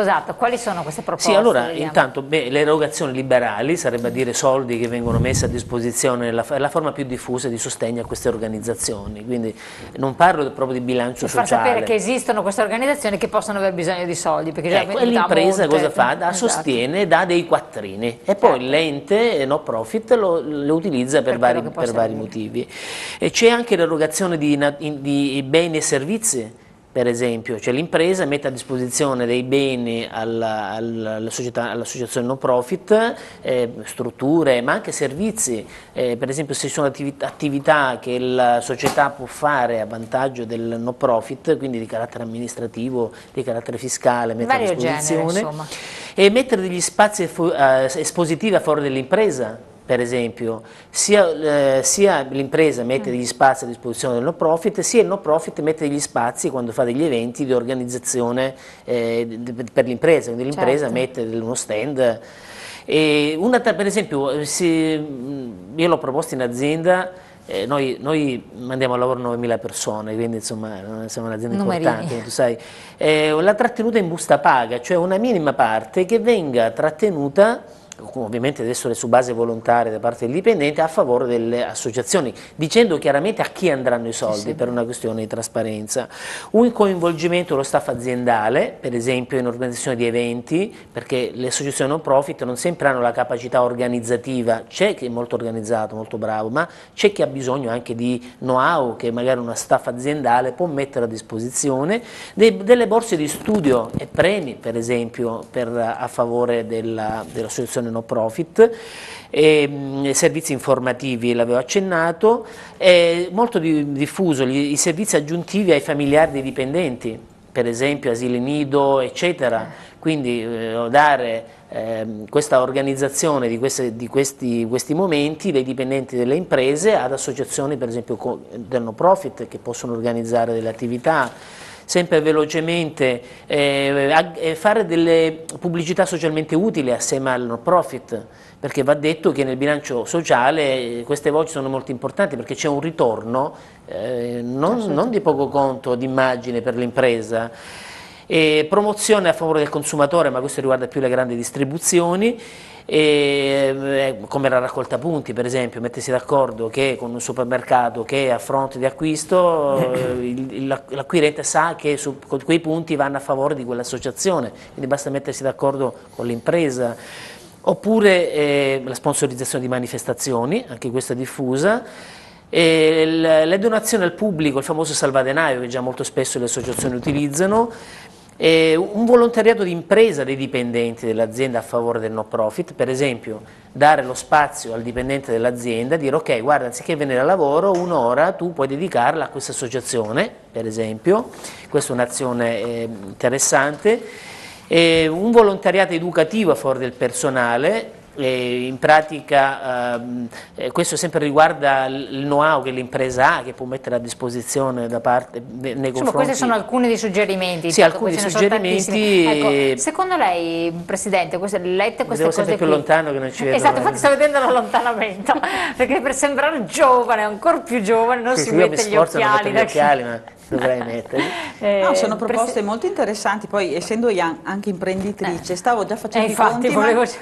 Esatto, quali sono queste proposte? Sì, allora intanto le erogazioni liberali, sarebbe a dire soldi che vengono messi a disposizione, è la forma più diffusa di sostegno a queste organizzazioni, quindi non parlo proprio di bilancio sociale. Far sapere che esistono queste organizzazioni che possono aver bisogno di soldi, perché l'impresa cosa fa? Sostiene, dà dei quattrini e poi l'ente no profit lo utilizza per vari motivi. E c'è anche l'erogazione di beni e servizi. Per esempio, cioè l'impresa mette a disposizione dei beni all'associazione no profit, strutture, ma anche servizi. Per esempio, se ci sono attività che la società può fare a vantaggio del no profit, quindi di carattere amministrativo, di carattere fiscale, mette a disposizione. E mettere degli spazi espositivi a favore dell'impresa. Per esempio, sia l'impresa mette degli spazi a disposizione del no profit, sia il no profit mette degli spazi quando fa degli eventi di organizzazione per l'impresa, quindi l'impresa mette uno stand. Per esempio, io l'ho proposto in azienda, noi mandiamo al lavoro 9.000 persone, quindi insomma siamo un'azienda importante, tu sai. La trattenuta in busta paga, cioè una minima parte che venga trattenuta, ovviamente adesso è su base volontaria da parte del dipendente, a favore delle associazioni, dicendo chiaramente a chi andranno i soldi per una questione di trasparenza. Un coinvolgimento dello staff aziendale, per esempio in organizzazione di eventi, perché le associazioni non profit non sempre hanno la capacità organizzativa, c'è chi è molto organizzato, molto bravo, ma c'è chi ha bisogno anche di know-how che magari una staff aziendale può mettere a disposizione, delle borse di studio e premi, per esempio, a favore dell'associazione no profit, servizi informativi, l'avevo accennato, molto diffuso i servizi aggiuntivi ai familiari dei dipendenti, per esempio asili nido, eccetera, quindi dare questa organizzazione di questi momenti dei dipendenti delle imprese ad associazioni, per esempio del no profit, che possono organizzare delle attività. Sempre velocemente fare delle pubblicità socialmente utili assieme al no profit, perché va detto che nel bilancio sociale queste voci sono molto importanti, perché c'è un ritorno non di poco conto d'immagine per l'impresa. Promozione a favore del consumatore, ma questo riguarda più le grandi distribuzioni, come la raccolta punti, per esempio, mettersi d'accordo che con un supermercato che a fronte di acquisto l'acquirente sa che con quei punti vanno a favore di quell'associazione, quindi basta mettersi d'accordo con l'impresa. Oppure la sponsorizzazione di manifestazioni, anche questa diffusa. Le donazioni al pubblico, il famoso salvadenaio che già molto spesso le associazioni utilizzano. Un volontariato di impresa dei dipendenti dell'azienda a favore del no profit, per esempio dare lo spazio al dipendente dell'azienda, dire ok, guarda, anziché venire a lavoro un'ora tu puoi dedicarla a questa associazione, per esempio, questa è un'azione interessante. Un volontariato educativo a favore del personale. In pratica questo sempre riguarda il know-how che l'impresa ha, che può mettere a disposizione da parte nei confronti. Questi sono alcuni dei suggerimenti. Sì, alcuni suggerimenti. Ecco, secondo lei, Presidente, lette queste cose sempre più lontano che non ci vedo. Esatto, infatti sto vedendo l'allontanamento, perché per sembrare giovane, ancora più giovane, non si mette gli occhiali. Ma dovrei metterli. No, sono proposte molto interessanti, poi essendo io anche imprenditrice stavo già facendo i conti,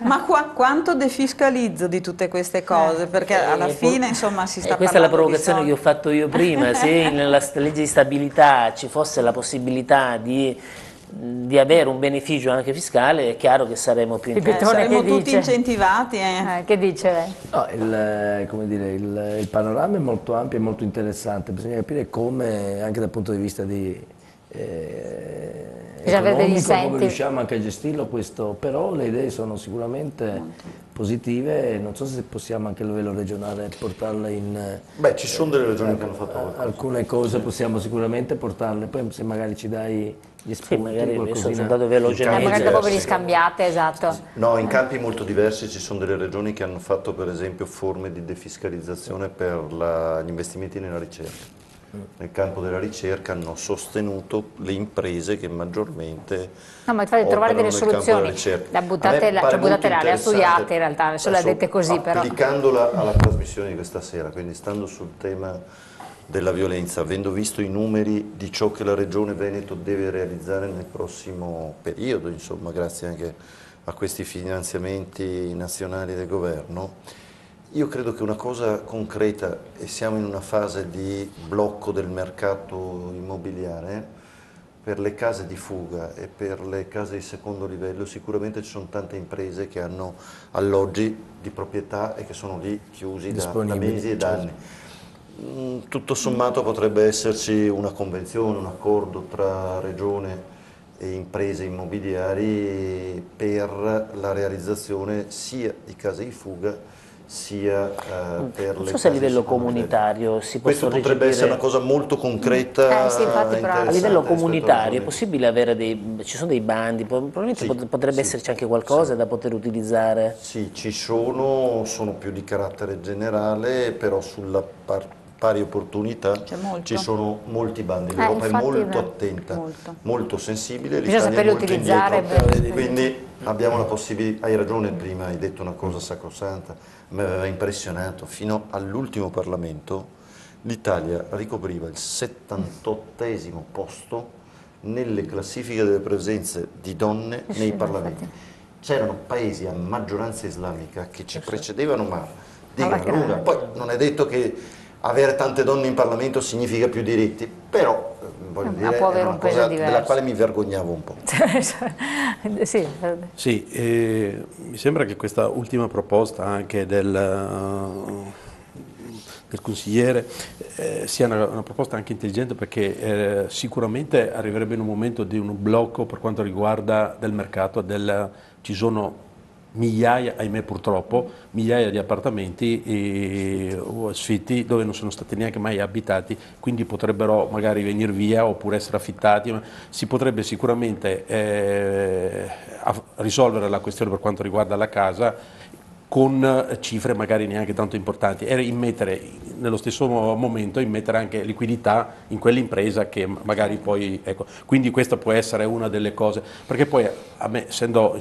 ma quanto defiscalizzo di tutte queste cose, perché alla fine insomma si sta parlando. Questa è la provocazione che ho fatto io prima, se nella legge di stabilità ci fosse la possibilità di avere un beneficio anche fiscale, è chiaro che saremo più saremo tutti incentivati. Che dice lei? No, come dire, il panorama è molto ampio e molto interessante, bisogna capire come, anche dal punto di vista economico, come riusciamo anche a gestirlo questo, però le idee sono sicuramente positive e non so se possiamo anche a livello regionale portarle in... Beh, ci sono delle regioni che hanno fatto alcune cose, possiamo sicuramente portarle, poi se magari ci dai gli spunti, magari qualcosina. sono andato velocemente. Magari dopo ve li scambiate, esatto. No, in campi molto diversi ci sono delle regioni che hanno fatto per esempio forme di defiscalizzazione per gli investimenti nella ricerca. Nel campo della ricerca hanno sostenuto le imprese che maggiormente fate trovare delle soluzioni, la buttate là, le ha studiate in realtà, se le ha dette così però. Applicandola alla trasmissione di questa sera, quindi stando sul tema della violenza, avendo visto i numeri di ciò che la Regione Veneto deve realizzare nel prossimo periodo, insomma, grazie anche a questi finanziamenti nazionali del governo, io credo che una cosa concreta, e siamo in una fase di blocco del mercato immobiliare, per le case di fuga e per le case di secondo livello sicuramente ci sono tante imprese che hanno alloggi di proprietà e che sono lì chiusi da mesi e da anni. Tutto sommato potrebbe esserci una convenzione, un accordo tra Regione e imprese immobiliari per la realizzazione sia di case di fuga sia per non le so se a case livello di secondo comunitario si questo possono potrebbe recepire... essere una cosa molto concreta. Sì, infatti, a livello comunitario è rispetto possibile avere ci sono dei bandi, probabilmente potrebbe esserci anche qualcosa da poter utilizzare. Sì, ci sono più di carattere generale, però sulla pari opportunità ci sono molti bandi, l'Europa è molto attenta, molto sensibile, bisogna saperli utilizzare. Quindi abbiamo la possibilità, hai ragione prima, hai detto una cosa sacrosanta, mi aveva impressionato, fino all'ultimo Parlamento l'Italia ricopriva il 78° posto nelle classifiche delle presenze di donne nei Parlamenti. C'erano paesi a maggioranza islamica che ci precedevano, ma di gran lunga. Poi non è detto che avere tante donne in Parlamento significa più diritti, però voglio dire, può avere è una un peso cosa diverso, della quale mi vergognavo un po'. Sì, mi sembra che questa ultima proposta anche del consigliere sia una proposta anche intelligente, perché sicuramente arriverebbe in un momento di un blocco per quanto riguarda del mercato, ci sono migliaia, ahimè purtroppo, migliaia di appartamenti o sfitti dove non sono stati neanche mai abitati, quindi potrebbero magari venire via oppure essere affittati. Ma si potrebbe sicuramente risolvere la questione per quanto riguarda la casa con cifre magari neanche tanto importanti, e immettere nello stesso momento anche liquidità in quell'impresa che magari poi, ecco, quindi questa può essere una delle cose, perché poi a me, essendo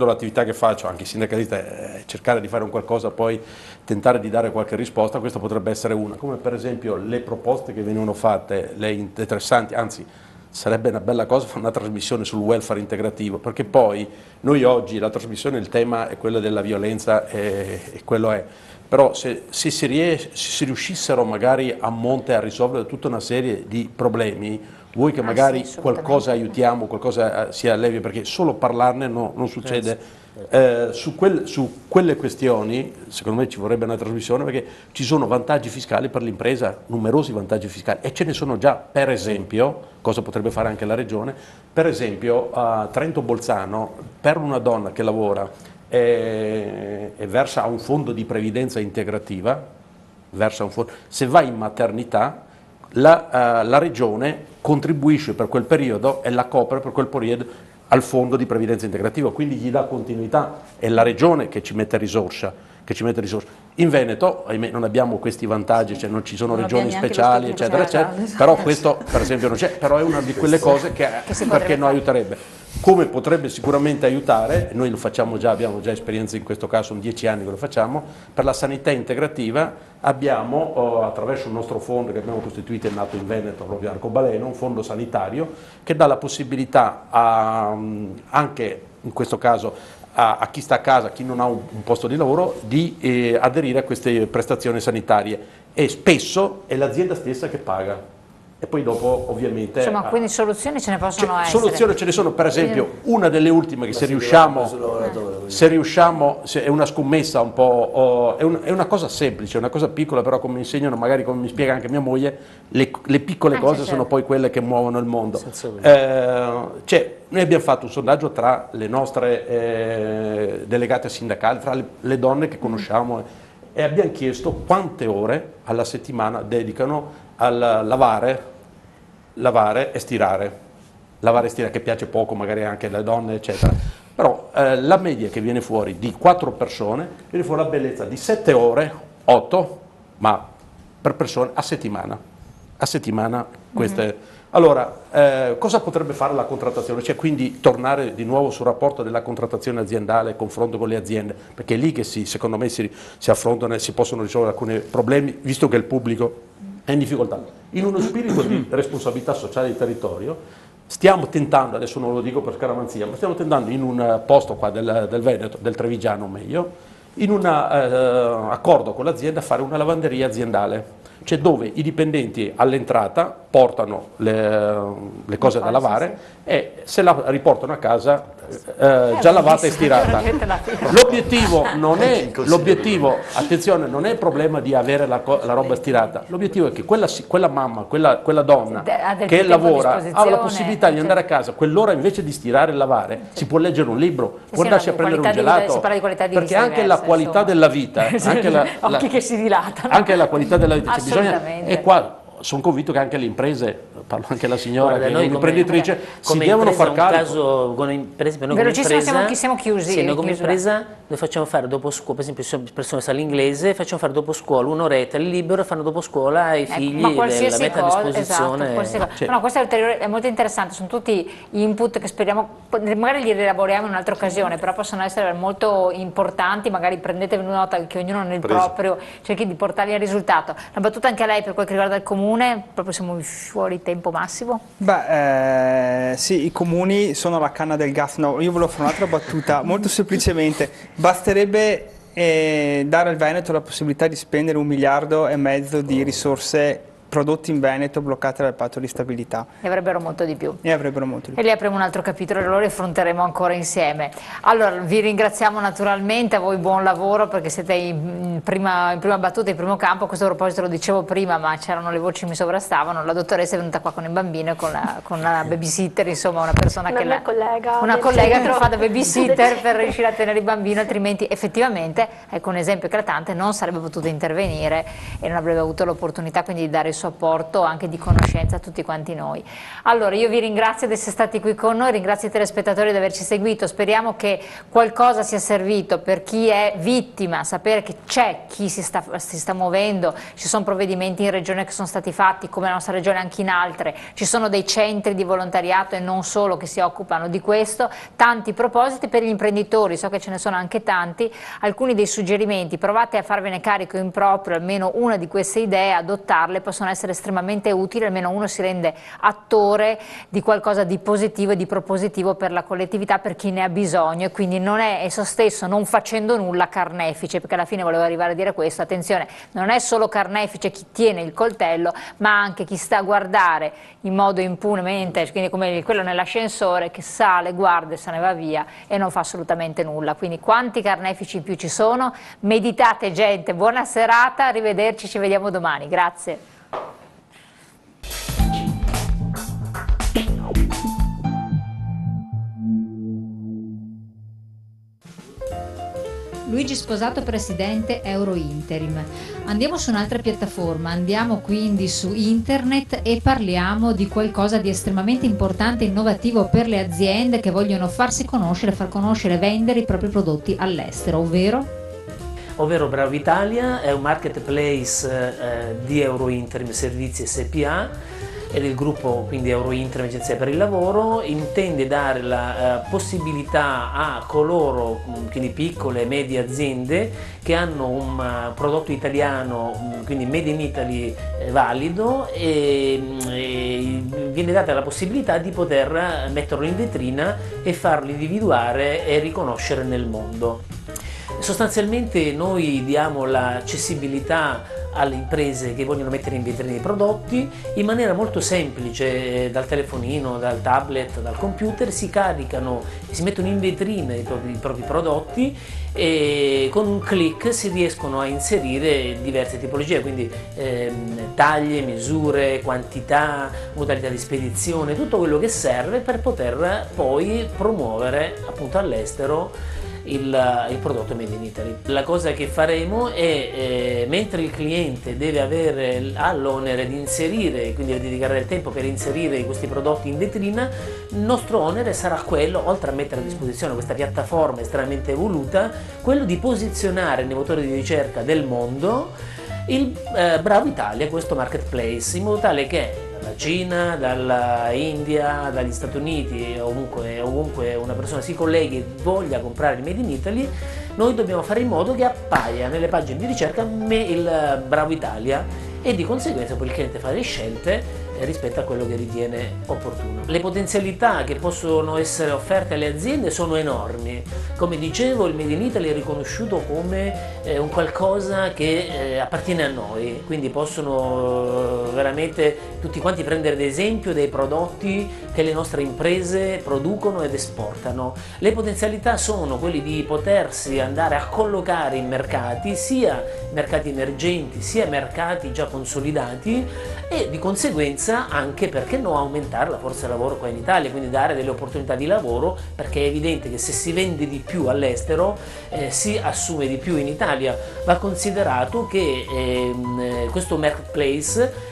l'attività che faccio, anche sindacalista, cercare di fare un qualcosa, poi tentare di dare qualche risposta, questa potrebbe essere una, come per esempio le proposte che venivano fatte, le interessanti, anzi sarebbe una bella cosa fare una trasmissione sul welfare integrativo, perché poi noi oggi la trasmissione, il tema è quello della violenza e quello è, però se si riuscissero magari a monte a risolvere tutta una serie di problemi, vuoi che magari qualcosa aiutiamo, qualcosa si allevi, perché solo parlarne non succede. Su quelle questioni secondo me ci vorrebbe una trasmissione, perché ci sono vantaggi fiscali per l'impresa, numerosi vantaggi fiscali, e ce ne sono già. Per esempio, cosa potrebbe fare anche la Regione, per esempio a Trento Bolzano, per una donna che lavora e versa a un fondo di previdenza integrativa, se va in maternità, la Regione contribuisce per quel periodo e la copre per quel periodo al fondo di previdenza integrativa, quindi gli dà continuità, è la Regione che ci mette risorsa. In Veneto, ahimè, non abbiamo questi vantaggi, cioè non ci sono regioni speciali, eccetera, eccetera, però questo per esempio non c'è, però è una di quelle cose che perché non aiuterebbe. Come potrebbe sicuramente aiutare, noi lo facciamo già, abbiamo già esperienza in questo caso, sono 10 anni che lo facciamo, per la sanità integrativa abbiamo, attraverso il nostro fondo che abbiamo costituito, è nato in Veneto, proprio Arcobaleno, un fondo sanitario che dà la possibilità anche in questo caso a chi sta a casa, a chi non ha un posto di lavoro, di aderire a queste prestazioni sanitarie, e spesso è l'azienda stessa che paga. E poi dopo ovviamente... Insomma, quindi soluzioni ce ne possono essere. Soluzioni ce ne sono, per esempio una delle ultime che se riusciamo, è una scommessa un po', è una cosa semplice, una cosa piccola, però come mi insegnano, magari come mi spiega anche mia moglie, le piccole cose sono poi quelle che muovono il mondo. Noi abbiamo fatto un sondaggio tra le nostre delegate sindacali, tra le donne che conosciamo, e abbiamo chiesto quante ore alla settimana dedicano al lavare e stirare, che piace poco magari anche alle donne, eccetera. Però la media che viene fuori di 4 persone, viene fuori la bellezza di 7 ore, 8, ma per persone a settimana. a settimana queste. Allora, cosa potrebbe fare la contrattazione? Cioè, quindi tornare di nuovo sul rapporto della contrattazione aziendale e confronto con le aziende, perché è lì che secondo me si affrontano e si possono risolvere alcuni problemi, visto che il pubblico è in difficoltà. In uno spirito di responsabilità sociale del territorio, stiamo tentando, adesso non lo dico per scaramanzia, ma stiamo tentando in un posto qua del Veneto, del Trevigiano meglio, in un accordo con l'azienda a fare una lavanderia aziendale. Cioè dove i dipendenti all'entrata portano le cose da lavare e se la riportano a casa già lavata e stirata. L'obiettivo, attenzione, non è il problema di avere la roba stirata, l'obiettivo è che quella mamma, quella donna che lavora ha la possibilità di andare a casa, quell'ora invece di stirare e lavare si può leggere un libro, può andarsi a prendere un gelato, perché anche la qualità della vita, occhi che si dilatano, anche la qualità della vita, e qua sono convinto che anche le imprese, parlo anche alla signora che è un'imprenditrice, si devono far carico. Per esempio noi come impresa, siamo chiusi. Sì, noi come impresa noi facciamo fare dopo scuola, per esempio se persone sa l'inglese, facciamo fare dopo scuola un'oretta il libro e fanno dopo scuola ai figli, la mettono a disposizione. Esatto, no, questo è molto interessante, sono tutti input che speriamo, magari li rielaboriamo in un'altra occasione, però possono essere molto importanti, magari prendetevi una nota che ognuno nel proprio cerchi di portarli al risultato. Una battuta anche a lei per quel che riguarda il comune, proprio siamo fuori tempo massimo? Beh, sì, i comuni sono la canna del gas. No, io volevo fare un'altra battuta, molto semplicemente, basterebbe dare al Veneto la possibilità di spendere 1,5 miliardi di risorse prodotti in Veneto bloccate dal patto di stabilità. Ne avrebbero molto di più. E lì apriamo un altro capitolo e lo affronteremo ancora insieme. Allora, vi ringraziamo naturalmente, a voi buon lavoro perché siete in prima battuta, in primo campo. A questo proposito lo dicevo prima, ma c'erano le voci che mi sovrastavano. La dottoressa è venuta qua con il bambino, con la babysitter, insomma una persona una collega che fa da babysitter per riuscire a tenere il bambino, altrimenti effettivamente, ecco un esempio eclatante, non sarebbe potuto intervenire e non avrebbe avuto l'opportunità quindi di dare il suo apporto anche di conoscenza a tutti quanti noi. Allora io vi ringrazio di essere stati qui con noi, ringrazio i telespettatori di averci seguito, speriamo che qualcosa sia servito per chi è vittima, sapere che c'è chi si sta muovendo, ci sono provvedimenti in regione che sono stati fatti, come la nostra regione anche in altre, ci sono dei centri di volontariato e non solo che si occupano di questo, tanti propositi per gli imprenditori, so che ce ne sono anche tanti, alcuni dei suggerimenti, provate a farvene carico in proprio, almeno una di queste idee, adottarle, possono essere estremamente utili, almeno uno si rende attore di qualcosa di positivo e di propositivo per la collettività, per chi ne ha bisogno, e quindi non è esso stesso, non facendo nulla, carnefice, perché alla fine volevo arrivare a dire questo, attenzione, non è solo carnefice chi tiene il coltello, ma anche chi sta a guardare in modo impunemente, quindi come quello nell'ascensore che sale, guarda e se ne va via e non fa assolutamente nulla. Quindi quanti carnefici in più ci sono? Meditate gente, buona serata, arrivederci, ci vediamo domani, grazie. Luigi Sposato, presidente Eurointerim. Andiamo su un'altra piattaforma, andiamo quindi su internet e parliamo di qualcosa di estremamente importante e innovativo per le aziende che vogliono farsi conoscere, far conoscere e vendere i propri prodotti all'estero, ovvero Bravo Italia è un marketplace di Eurointerim Servizi SPA e del gruppo quindi Eurointerim Agenzia per il Lavoro, intende dare la possibilità a coloro, quindi piccole e medie aziende che hanno un prodotto italiano, quindi Made in Italy valido, e viene data la possibilità di poter metterlo in vetrina e farlo individuare e riconoscere nel mondo. Sostanzialmente noi diamo l'accessibilità alle imprese che vogliono mettere in vetrina i prodotti in maniera molto semplice, dal telefonino, dal tablet, dal computer, si caricano e si mettono in vetrina i propri prodotti e con un click si riescono a inserire diverse tipologie, quindi taglie, misure, quantità, modalità di spedizione, tutto quello che serve per poter poi promuovere appunto all'estero il prodotto Made in Italy. La cosa che faremo è, mentre il cliente ha l'onere di inserire, quindi di dedicare del tempo per inserire questi prodotti in vetrina, il nostro onere sarà quello, oltre a mettere a disposizione questa piattaforma estremamente evoluta, quello di posizionare nei motori di ricerca del mondo il Bravo Italia, questo marketplace, in modo tale che dalla Cina, dalla India, dagli Stati Uniti, ovunque una persona si colleghi e voglia comprare il Made in Italy, noi dobbiamo fare in modo che appaia nelle pagine di ricerca il Bravo Italia, e di conseguenza poi il cliente fa le scelte rispetto a quello che ritiene opportuno. Le potenzialità che possono essere offerte alle aziende sono enormi. Come dicevo, il Made in Italy è riconosciuto come un qualcosa che appartiene a noi, quindi possono veramente tutti quanti prendere ad esempio dei prodotti che le nostre imprese producono ed esportano. Le potenzialità sono quelli di potersi andare a collocare in mercati, sia mercati emergenti sia mercati già consolidati, e di conseguenza anche, perché no, aumentare la forza lavoro qua in Italia, quindi dare delle opportunità di lavoro, perché è evidente che se si vende di più all'estero si assume di più in Italia. Va considerato che questo marketplace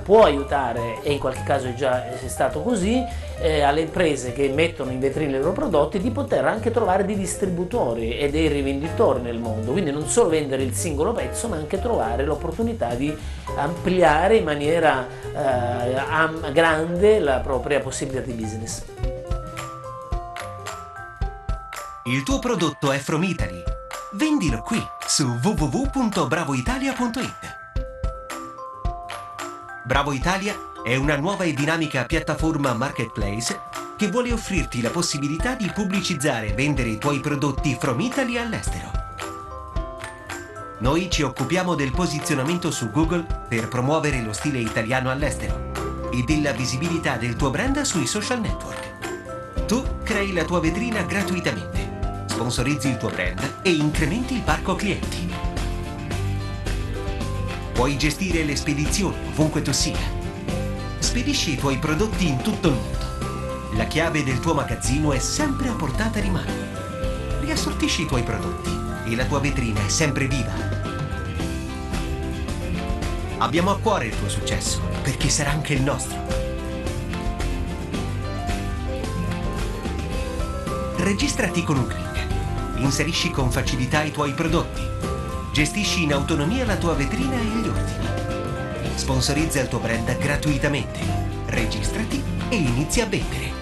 può aiutare, e in qualche caso è già stato così, alle imprese che mettono in vetrina i loro prodotti di poter anche trovare dei distributori e dei rivenditori nel mondo, quindi non solo vendere il singolo pezzo, ma anche trovare l'opportunità di ampliare in maniera grande la propria possibilità di business. Il tuo prodotto è from Italy. Vendilo qui su www.bravoitalia.it. Bravo Italia è una nuova e dinamica piattaforma marketplace che vuole offrirti la possibilità di pubblicizzare e vendere i tuoi prodotti from Italy all'estero. Noi ci occupiamo del posizionamento su Google per promuovere lo stile italiano all'estero e della visibilità del tuo brand sui social network. Tu crei la tua vetrina gratuitamente, sponsorizzi il tuo brand e incrementi il parco clienti. Puoi gestire le spedizioni ovunque tu sia. Spedisci i tuoi prodotti in tutto il mondo. La chiave del tuo magazzino è sempre a portata di mano. Riassortisci i tuoi prodotti e la tua vetrina è sempre viva. Abbiamo a cuore il tuo successo, perché sarà anche il nostro. Registrati con un click. Inserisci con facilità i tuoi prodotti. Gestisci in autonomia la tua vetrina e gli ordini. Sponsorizza il tuo brand gratuitamente. Registrati e inizia a vendere.